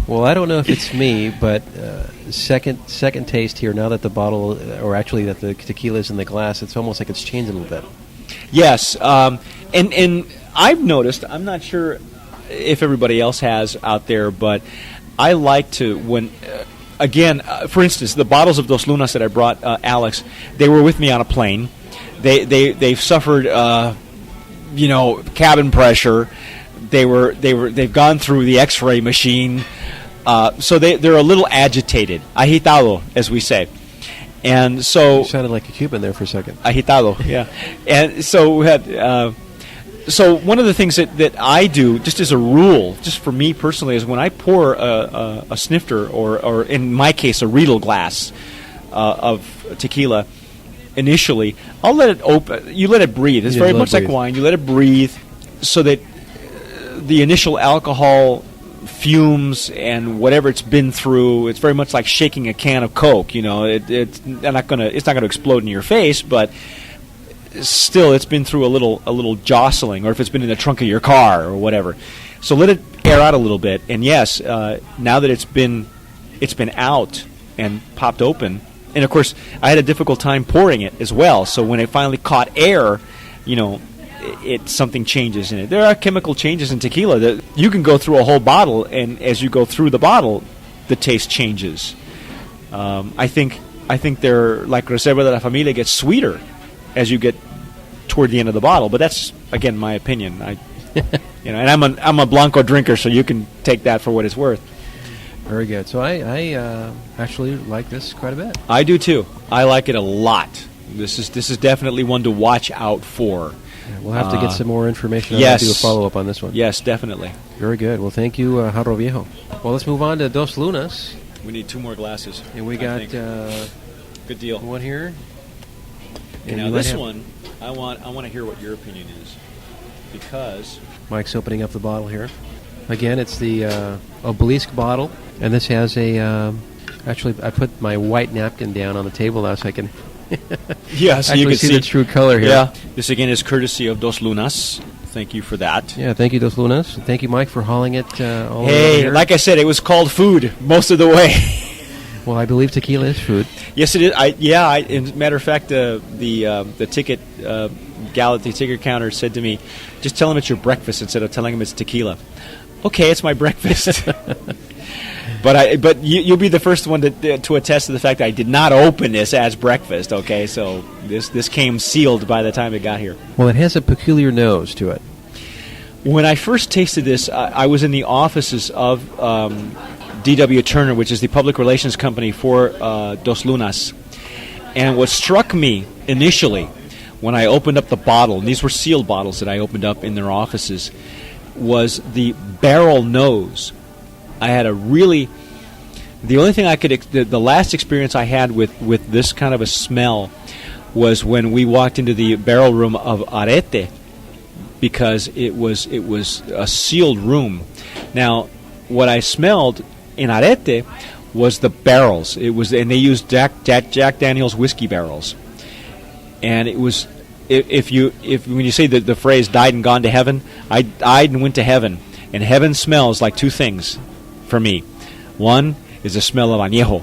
Well, I don't know if it's me, but second taste here, now that the bottle, or actually that the tequila's in the glass, it's almost like it's changed a little bit. Yes, and I've noticed, I'm not sure if everybody else has out there, but I like to, when, again, for instance, the bottles of Dos Lunas that I brought Alex, they were with me on a plane. They've suffered, cabin pressure. They've gone through the X-ray machine, so they're a little agitated, agitado, as we say, and so You sounded like a Cuban there for a second. agitado, yeah, and so we had. So one of the things that I do, just as a rule, just for me personally, is when I pour a snifter, or in my case, a Riedel glass of tequila, initially, I'll let it open. You let it breathe. It's very much like wine. You let it breathe so that the initial alcohol fumes and whatever it's been through, it's very much like shaking a can of Coke. It's not gonna explode in your face, but still, it's been through a little jostling, or if it's been in the trunk of your car or whatever. So let it air out a little bit. And yes, now that it's been out and popped open, and of course I had a difficult time pouring it as well. So when it finally caught air, something changes in it. There are chemical changes in tequila that you can go through a whole bottle, and as you go through the bottle, the taste changes. I think they're like Reserva de la Familia gets sweeter as you get toward the end of the bottle, but that's again my opinion. And I'm a Blanco drinker, so you can take that for what it's worth. Very good. So I actually like this quite a bit. I do too. I like it a lot. This is definitely one to watch out for. Yeah, we'll have to get some more information. Yes. I'll do a follow up on this one. Yes, definitely. Very good. Well, thank you, Jarro Viejo. Well, let's move on to Dos Lunas. We need 2 more glasses. And we got good deal. One here. And now this one, I want to hear what your opinion is, because Mike's opening up the bottle here. Again, it's the obelisk bottle, and this has a. Actually, I put my white napkin down on the table now so I can. Yeah, so you can see the true color here. Yeah, this again is courtesy of Dos Lunas. Thank you for that. Yeah, thank you, Dos Lunas. And thank you, Mike, for hauling it all over Hey, here. like I said, it was called food most of the way. Well, I believe tequila is food. Yes, it is. As a matter of fact, the ticket gal at the ticket counter said to me, "Just tell him it's your breakfast instead of telling him it's tequila." Okay, it's my breakfast. But you'll be the first one to attest to the fact that I did not open this as breakfast. Okay, so this came sealed by the time it got here. Well, it has a peculiar nose to it. When I first tasted this, I was in the offices of D.W. Turner, which is the public relations company for Dos Lunas. And what struck me initially when I opened up the bottle, and these were sealed bottles that I opened up in their offices, was the barrel nose. I had the only thing the last experience I had with this kind of a smell was when we walked into the barrel room of Arete, because it was a sealed room. Now, what I smelled in Arete was the barrels. And they used Jack Daniel's whiskey barrels. And it was, when you say the phrase "died and gone to heaven," I died and went to heaven. And heaven smells like 2 things for me. One is the smell of añejo,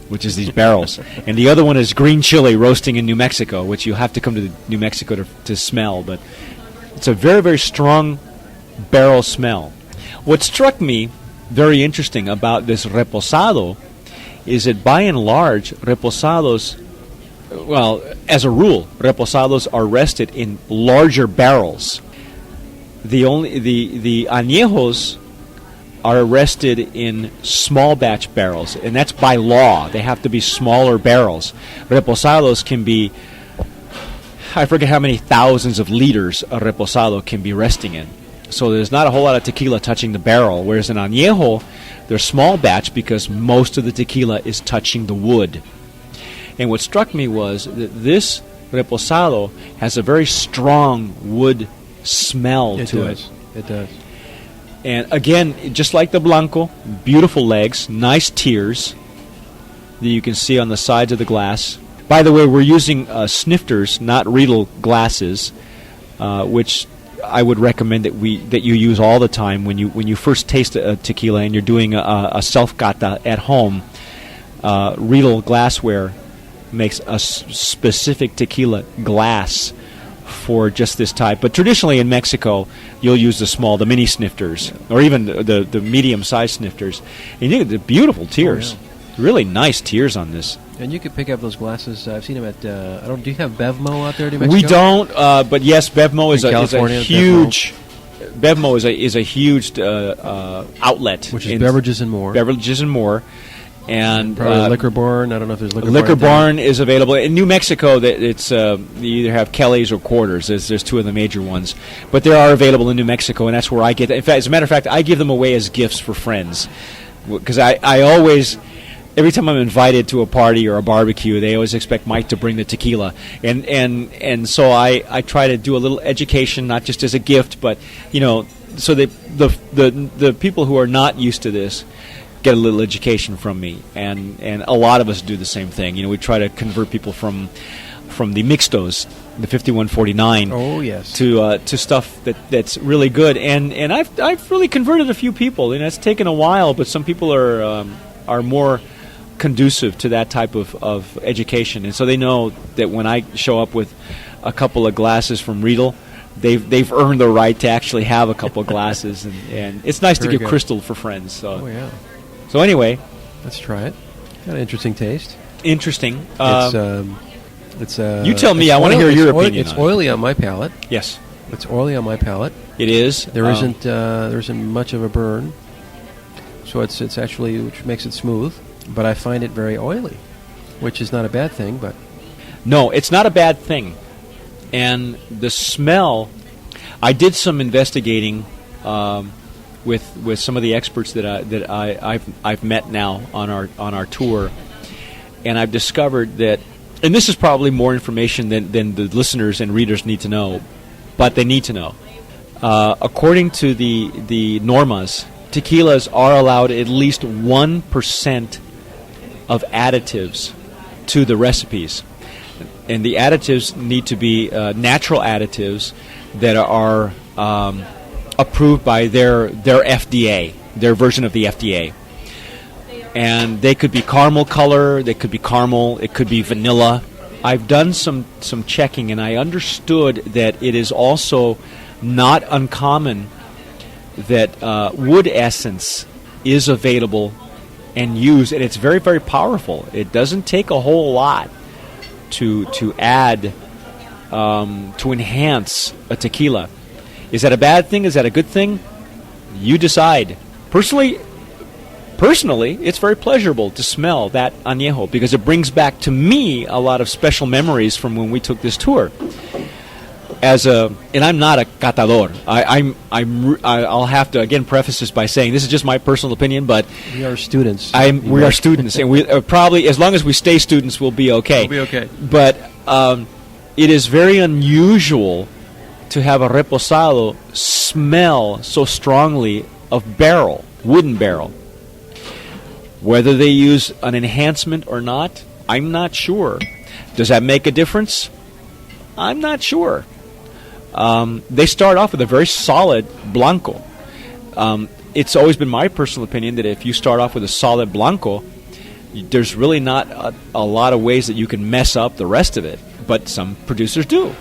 which is these barrels, and the other one is green chili roasting in New Mexico, which you have to come to New Mexico to smell. But it's a very, very strong barrel smell. What struck me very interesting about this reposado is that by and large, reposados, well, as a rule, reposados are rested in larger barrels. The añejos are rested in small batch barrels, and that's by law. They have to be smaller barrels. Reposados can be, I forget how many thousands of liters a reposado can be resting in. So there's not a whole lot of tequila touching the barrel, whereas in añejo, they're small batch because most of the tequila is touching the wood. And what struck me was that this reposado has a very strong wood smell to it. It does. And again, just like the Blanco, beautiful legs, nice tears that you can see on the sides of the glass. By the way, we're using snifters, not Riedel glasses, which I would recommend that you use all the time when you first taste a tequila and you're doing a self cata at home. Riedel glassware makes a specific tequila glass for just this type. But traditionally in Mexico, you'll use the mini snifters, or even the medium-sized snifters. And you get the beautiful tears. Oh, yeah. Really nice tears on this. And you could pick up those glasses. I've seen them at. Do you have Bevmo out there in New Mexico? We don't, but yes, Bevmo is a huge. Bevmo is a huge outlet, which is Beverages and More. Beverages and More. And probably Liquor Barn. I don't know if there's Liquor Barn is available in New Mexico. It's you either have Kelly's or Quarters. There's two of the major ones, but they are available in New Mexico, and that's where I get. In fact, as a matter of fact, I give them away as gifts for friends, because I always. Every time I'm invited to a party or a barbecue, they always expect Mike to bring the tequila, and so I try to do a little education, not just as a gift, but so the people who are not used to this get a little education from me, and a lot of us do the same thing. We try to convert people from the mixtos, the 5149. Oh yes. To stuff that's really good, and I've really converted a few people, and it's taken a while, but some people are more conducive to that type of education, and so they know that when I show up with a couple of glasses from Riedel, they've earned the right to actually have a couple of glasses, and it's nice to give Crystal for friends. So. Oh yeah. So anyway, let's try it. Got an interesting taste. Interesting. It's you tell me. I want to hear your opinion. It's oily on my palate. Yes. It's oily on my palate. It is. There isn't much of a burn, so it's actually, which makes it smooth. But I find it very oily, which is not a bad thing. But no, it's not a bad thing. And the smell, I did some investigating with some of the experts that I've met now on our tour, and I've discovered that, and this is probably more information than the listeners and readers need to know, but they need to know. According to the normas, tequilas are allowed at least 1% of additives to the recipes, and the additives need to be natural additives that are approved by their FDA, their version of the FDA. And they could be caramel color, they could be caramel, it could be vanilla. I've done some checking, and I understood that it is also not uncommon that wood essence is available and used, and it's very, very powerful. It doesn't take a whole lot to add to enhance a tequila. Is that a bad thing? Is that a good thing? You decide. Personally, it's very pleasurable to smell that añejo, because it brings back to me a lot of special memories from when we took this tour. And I'm not a catador. I'll have to again preface this by saying this is just my personal opinion, but we are students. We are students, and we probably, as long as we stay students, we'll be okay. We'll be okay. But it is very unusual to have a reposado smell so strongly of wooden barrel. Whether they use an enhancement or not, I'm not sure. Does that make a difference? I'm not sure. They start off with a very solid blanco. It's always been my personal opinion that if you start off with a solid blanco, there's really not a lot of ways that you can mess up the rest of it, but some producers do.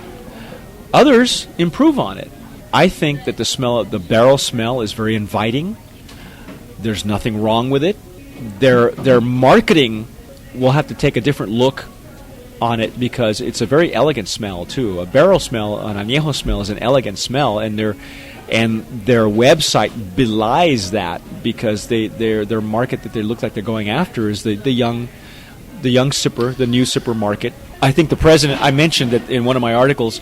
Others improve on it. I think that the barrel smell is very inviting. There's nothing wrong with it. Their marketing will have to take a different look on it, because it's a very elegant smell too. A barrel smell, an añejo smell, is an elegant smell, and their website belies that, because their market that they look like they're going after is the young sipper, the new sipper market. I think the president, I mentioned that in one of my articles,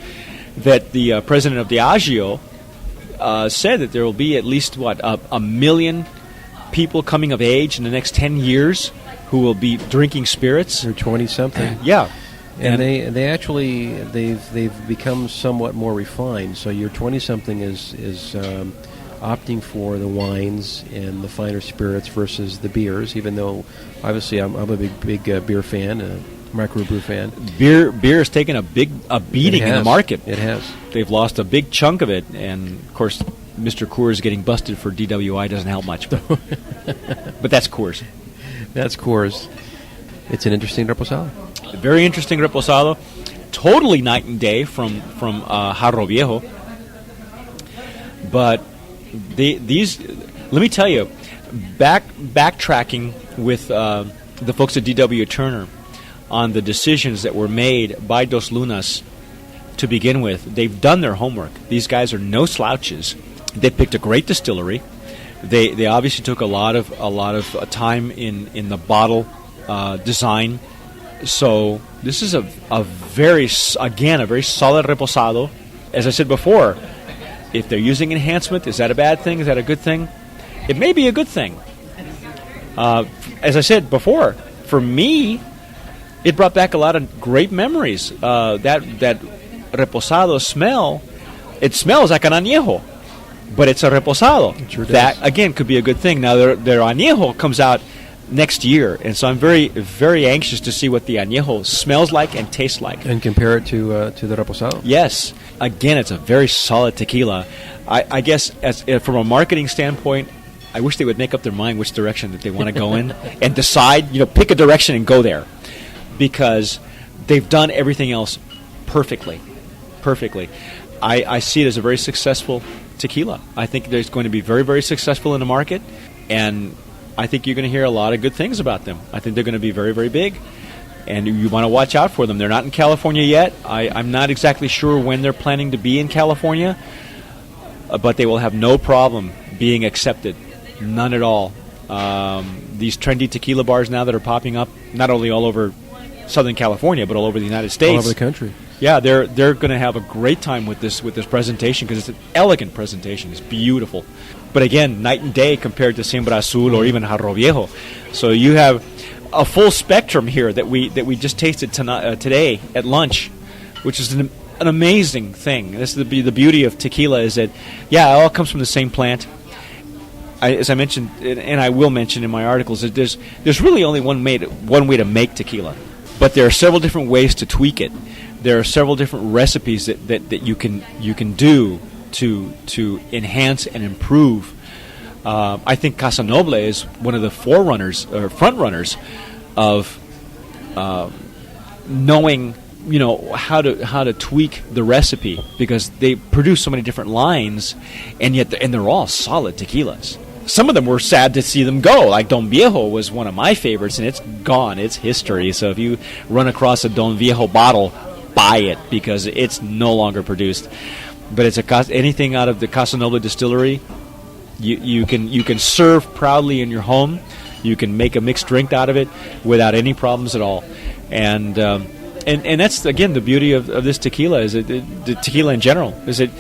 that the president of Diageo said that there will be at least a million people coming of age in the next 10 years who will be drinking spirits. They're 20-something. Yeah. And they've become somewhat more refined. So your 20-something is opting for the wines and the finer spirits versus the beers. Even though, obviously, I'm a big beer fan. microbrew fan. Beer has taken a beating in the market. It has. They've lost a big chunk of it, and of course, Mr. Coors getting busted for DWI doesn't help much. But that's Coors. That's Coors. It's an interesting reposado. Very interesting reposado. Totally night and day from Jarro Viejo. But these, let me tell you, backtracking with the folks at DW Turner on the decisions that were made by Dos Lunas to begin with, they've done their homework. These guys are no slouches. They picked a great distillery. They obviously took a lot of time in the bottle design. So this is a very solid reposado. As I said before, if they're using enhancement, is that a bad thing? Is that a good thing? It may be a good thing. As I said before, for me, it brought back a lot of great memories. That reposado smell, it smells like an añejo, but it's a reposado. It sure does. That, again, could be a good thing. Now, their añejo comes out next year, and so I'm very, very anxious to see what the añejo smells like and tastes like. And compare it to the reposado. Yes. Again, it's a very solid tequila. I guess from a marketing standpoint, I wish they would make up their mind which direction that they want to go in and decide, pick a direction and go there, because they've done everything else perfectly. I see it as a very successful tequila. I think they're going to be very, very successful in the market, and I think you're going to hear a lot of good things about them. I think they're going to be very, very big, and you want to watch out for them. They're not in California yet. I'm not exactly sure when they're planning to be in California, but they will have no problem being accepted. None at all. These trendy tequila bars now that are popping up, not only all over Southern California, but all over the United States. All over the country. Yeah, they're going to have a great time with this presentation, because it's an elegant presentation. It's beautiful. But again, night and day compared to Siembra Azul or even Jarro Viejo. So you have a full spectrum here that we just tasted today at lunch, which is an amazing thing. This is the beauty of tequila, is that, it all comes from the same plant. As I mentioned, and I will mention in my articles, that there's really only one way to make tequila, but there are several different ways to tweak it. There are several different recipes that you can do to enhance and improve. I think Casanoble is one of the front runners of knowing how to tweak the recipe, because they produce so many different lines, and they're all solid tequilas. Some of them were sad to see them go. Like Don Viejo was one of my favorites, and it's gone. It's history. So if you run across a Don Viejo bottle, buy it, because it's no longer produced. But it's anything out of the Casanoble distillery, you can serve proudly in your home. You can make a mixed drink out of it without any problems at all. And that's, again, the beauty of this tequila, is the tequila in general, is that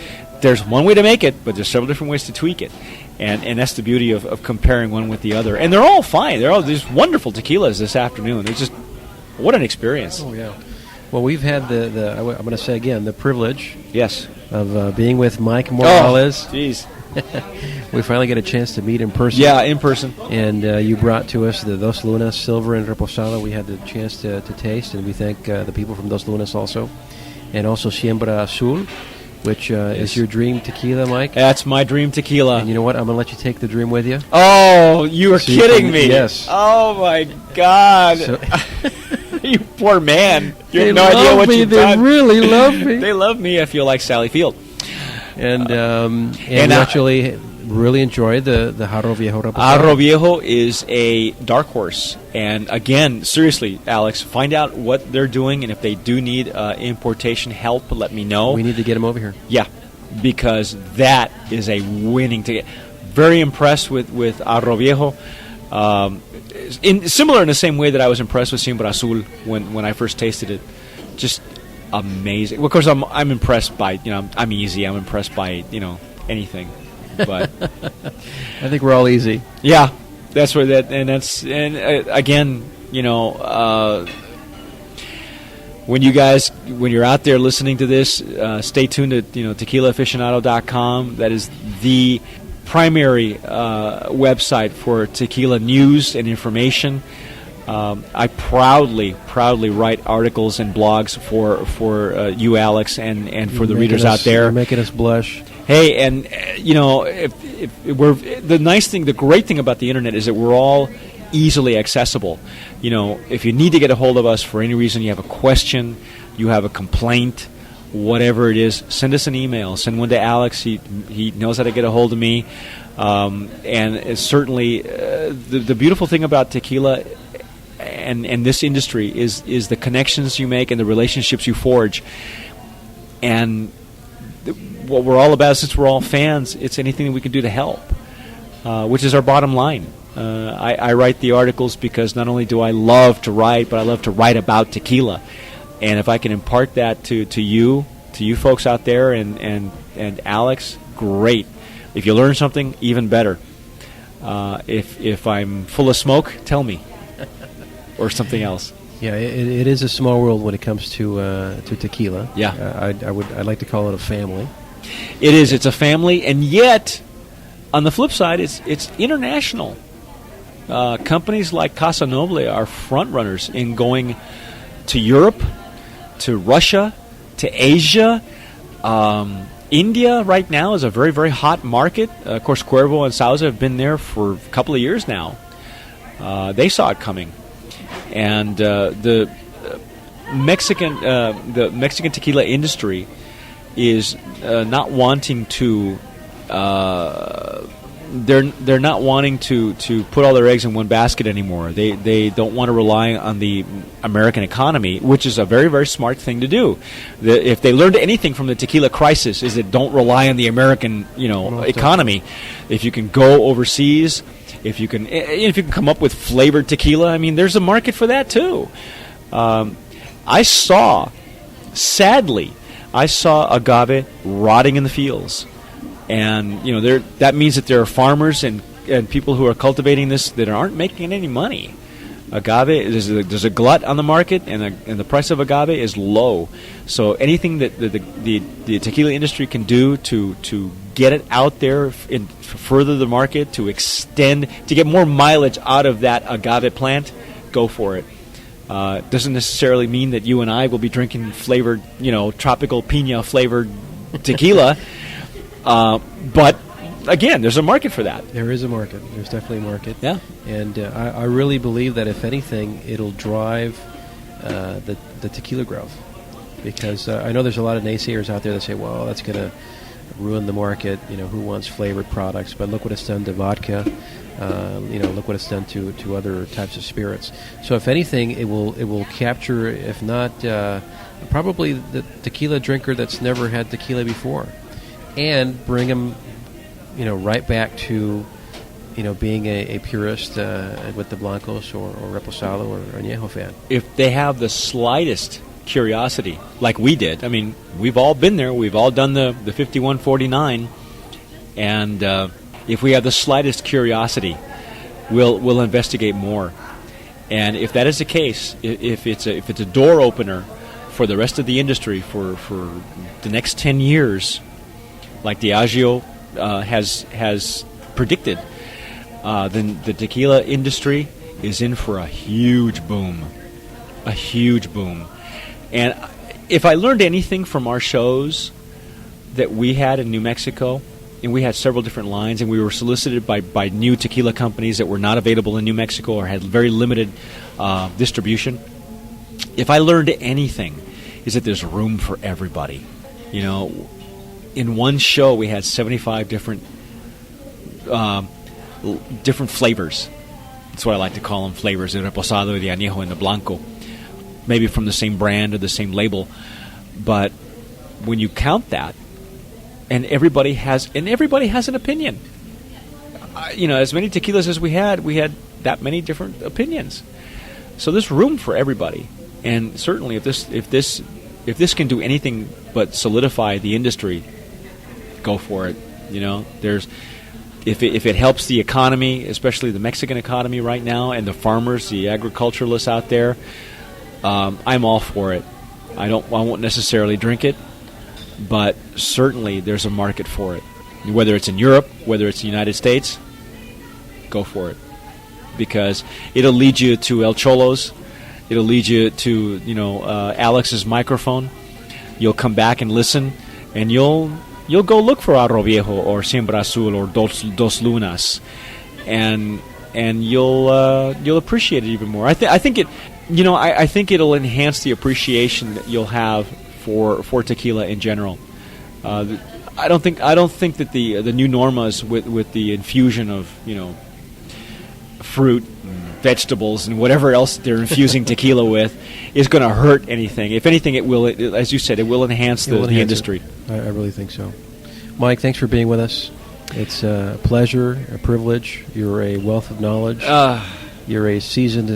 there's one way to make it, but there's several different ways to tweak it. And that's the beauty of comparing one with the other. And they're all fine. They're all these wonderful tequilas this afternoon. It's just, what an experience. Oh, yeah. Well, we've had I'm going to say again, the privilege, yes, of being with Mike Morales. Oh, jeez. We finally get a chance to meet in person. Yeah, in person. And you brought to us the Dos Lunas Silver and Reposado. We had the chance to taste, and we thank the people from Dos Lunas also. And also Siembra Azul, which is your dream tequila, Mike. That's my dream tequila. And you know what? I'm going to let you take the dream with you. Oh, you are kidding me. Yes. Oh, my God. So, you poor man. You have no idea what you've done. They really love me. They love me. I feel like Sally Field. And actually really enjoyed the Jarro Viejo Reposado. Jarro Viejo is a dark horse. And again, seriously, Alex, find out what they're doing, and if they do need importation help, let me know. We need to get them over here. Yeah, because that is a winning ticket. Very impressed with Jarro Viejo. Similar in the same way that I was impressed with Siembra Azul when I first tasted it. Just amazing. Well, of course, I'm impressed by, I'm easy. I'm impressed by, anything. But I think we're all easy. Yeah, that's where again, when you're out there listening to this, stay tuned to tequilaaficionado.com. That is the primary website for tequila news and information. I proudly write articles and blogs for you, Alex, and for the readers out there. You're making us blush. Hey, and if we're the great thing about the internet is that we're all easily accessible. If you need to get a hold of us for any reason, you have a question, you have a complaint, whatever it is, send us an email. Send one to Alex. He knows how to get a hold of me. And it's certainly the beautiful thing about tequila and this industry is the connections you make and the relationships you forge. And what we're all about, since we're all fans, it's anything that we can do to help, which is our bottom line. I write the articles because not only do I love to write, but I love to write about tequila. And if I can impart that to you folks out there, and Alex, great. If you learn something, even better. If I'm full of smoke, tell me, or something else. Yeah, it is a small world when it comes to tequila. Yeah, I'd like to call it a family. It is. It's a family, and yet, on the flip side, it's international. Companies like Casa Noble are front runners in going to Europe, to Russia, to Asia. India right now is a very, very hot market. Of course, Cuervo and Sauza have been there for a couple of years now. They saw it coming, and the Mexican tequila industry is not wanting to. They're not wanting to put all their eggs in one basket anymore. They don't want to rely on the American economy, which is a very, very smart thing to do. If they learned anything from the tequila crisis, is that don't rely on the American economy. If you can go overseas, if you can come up with flavored tequila, I mean, there's a market for that too. Sadly, I saw agave rotting in the fields. And that means that there are farmers and people who are cultivating this that aren't making any money. Agave, there's a glut on the market, and the price of agave is low. So anything that the tequila industry can do to get it out there and further the market, to get more mileage out of that agave plant, go for it. Doesn't necessarily mean that you and I will be drinking flavored, tropical piña flavored tequila. But again, there's a market for that. There is a market. There's definitely a market. Yeah. And I really believe that if anything, it'll drive the tequila growth. Because I know there's a lot of naysayers out there that say, well, that's going to ruin the market. Who wants flavored products? But look what it's done to vodka. Look what it's done to other types of spirits. So if anything, it will capture, if not probably the tequila drinker that's never had tequila before. And bring them, right back to, being a purist with the Blancos or Reposado or Añejo fan. If they have the slightest curiosity, like we did, I mean, we've all been there. We've all done the 5149, and if we have the slightest curiosity, we'll investigate more. And if that is the case, if it's a door opener for the rest of the industry for the next 10 years. Like Diageo has predicted, then the tequila industry is in for a huge boom. And if I learned anything from our shows that we had in New Mexico, and we had several different lines, and we were solicited by new tequila companies that were not available in New Mexico or had very limited distribution. If I learned anything, is that there's room for everybody. In one show, we had 75 different flavors. That's what I like to call them, flavors: the Reposado, the Añejo, and the Blanco. Maybe from the same brand or the same label. But when you count that, and everybody has an opinion. As many tequilas as we had that many different opinions. So there's room for everybody. And certainly, if this can do anything but solidify the industry, go for it. If it helps the economy, especially the Mexican economy right now, and the farmers, the agriculturalists out there, I'm all for it. I won't necessarily drink it, but certainly there's a market for it. Whether it's in Europe, whether it's the United States, go for it. because it'll lead you to El Cholo's, it'll lead you to Alex's microphone. You'll come back and listen, and you'll go look for Arro Viejo or Siembra Azul or Dos Lunas, and you'll appreciate it even more. I think it'll enhance the appreciation that you'll have for tequila in general. I don't think that the new normas with the infusion of fruit, and vegetables, and whatever else they're infusing tequila with is going to hurt anything. If anything, it will, as you said, it will enhance the industry. I really think so. Mike, thanks for being with us. It's a pleasure, a privilege. You're a wealth of knowledge. You're a seasoned,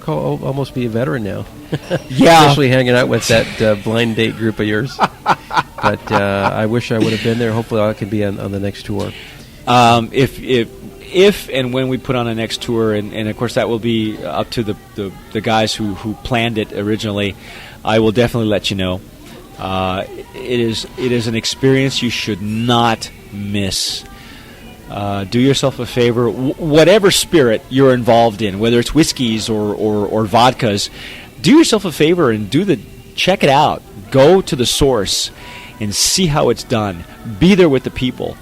almost be a veteran now. Yeah. Especially hanging out with that blind date group of yours. But I wish I would have been there. Hopefully I can be on the next tour. If and when we put on a next tour, and of course that will be up to the guys who planned it originally, I will definitely let you know. It is an experience you should not miss. Do yourself a favor, whatever spirit you're involved in, whether it's whiskeys or vodkas, do yourself a favor and check it out. Go to the source and see how it's done. Be there with the people,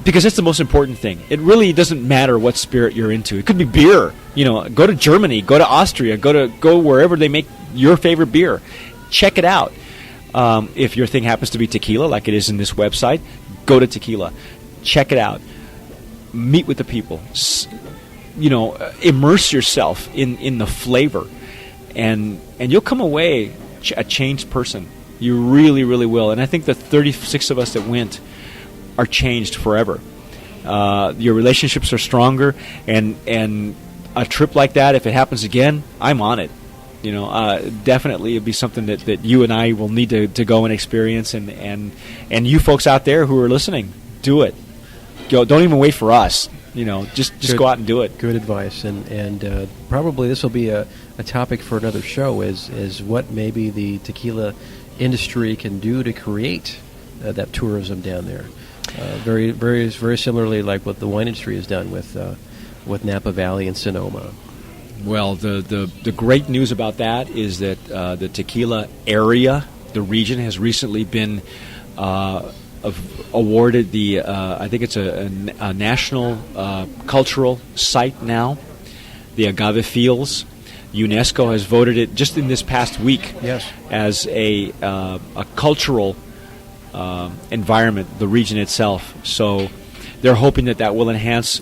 because that's the most important thing. It really doesn't matter what spirit you're into. It could be beer. Go to Germany, go to Austria, go wherever they make your favorite beer. Check it out. If your thing happens to be tequila, like it is in this website, go to tequila. Check it out. Meet with the people. Immerse yourself in the flavor, and you'll come away a changed person. You really, really will. And I think the 36 of us that went are changed forever. Your relationships are stronger, and a trip like that, if it happens again, I'm on it. Definitely it'd be something that you and I will need to go and experience, and you folks out there who are listening, do it. Don't even wait for us. Just go out and do it. Good advice, and probably this will be a topic for another show. Is what maybe the tequila industry can do to create that tourism down there. Very, very, very similarly, like what the wine industry has done with Napa Valley and Sonoma. Well, the great news about that is that the tequila area, the region, has recently been awarded the I think it's a national cultural site now, the Agave Fields. UNESCO has voted it just in this past week as a cultural environment, the region itself. So they're hoping that will enhance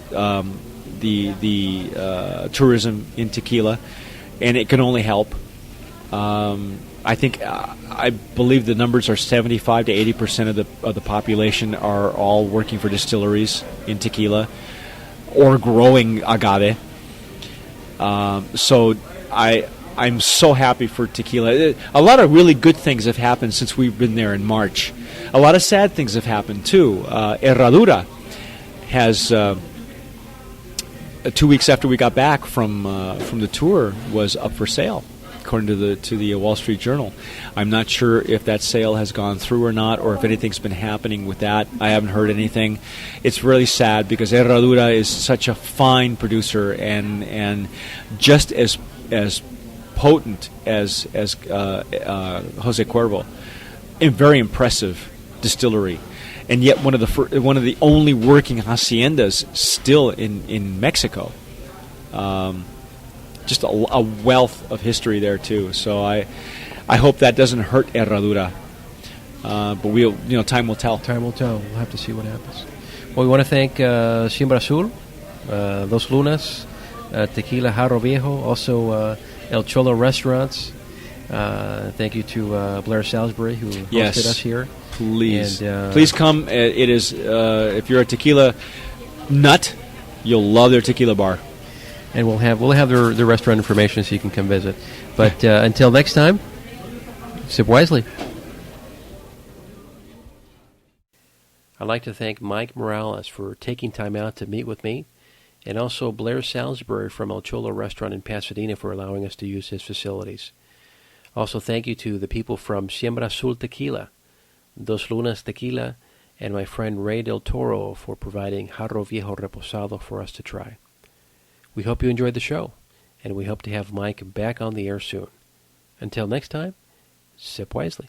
the tourism in tequila, and it can only help. I believe the numbers are 75 to 80% of the population are all working for distilleries in tequila or growing agave. So I'm so happy for tequila. A lot of really good things have happened since we've been there in March. A lot of sad things have happened too. Herradura has 2 weeks after we got back from the tour was up for sale, according to the Wall Street Journal. I'm not sure if that sale has gone through or not, or if anything's been happening with that. I haven't heard anything. It's really sad because Herradura is such a fine producer and just as potent as Jose Cuervo. A very impressive distillery, and yet one of the only working haciendas still in Mexico. Just a wealth of history there too. So I hope that doesn't hurt Herradura. But time will tell. Time will tell. We'll have to see what happens. Well, we want to thank Siembra Azul, Dos Lunas, Tequila Arro Viejo, also El Cholo Restaurants. Thank you to Blair Salisbury who hosted us here. Please, and, please come. It is if you're a tequila nut, you'll love their tequila bar. And we'll have their restaurant information so you can come visit. But until next time, sip wisely. I'd like to thank Mike Morales for taking time out to meet with me, and also Blair Salisbury from El Cholo Restaurant in Pasadena for allowing us to use his facilities. Also, thank you to the people from Siembra Azul Tequila, Dos Lunas Tequila, and my friend Ray Del Toro for providing Jarro Viejo Reposado for us to try. We hope you enjoyed the show, and we hope to have Mike back on the air soon. Until next time, sip wisely.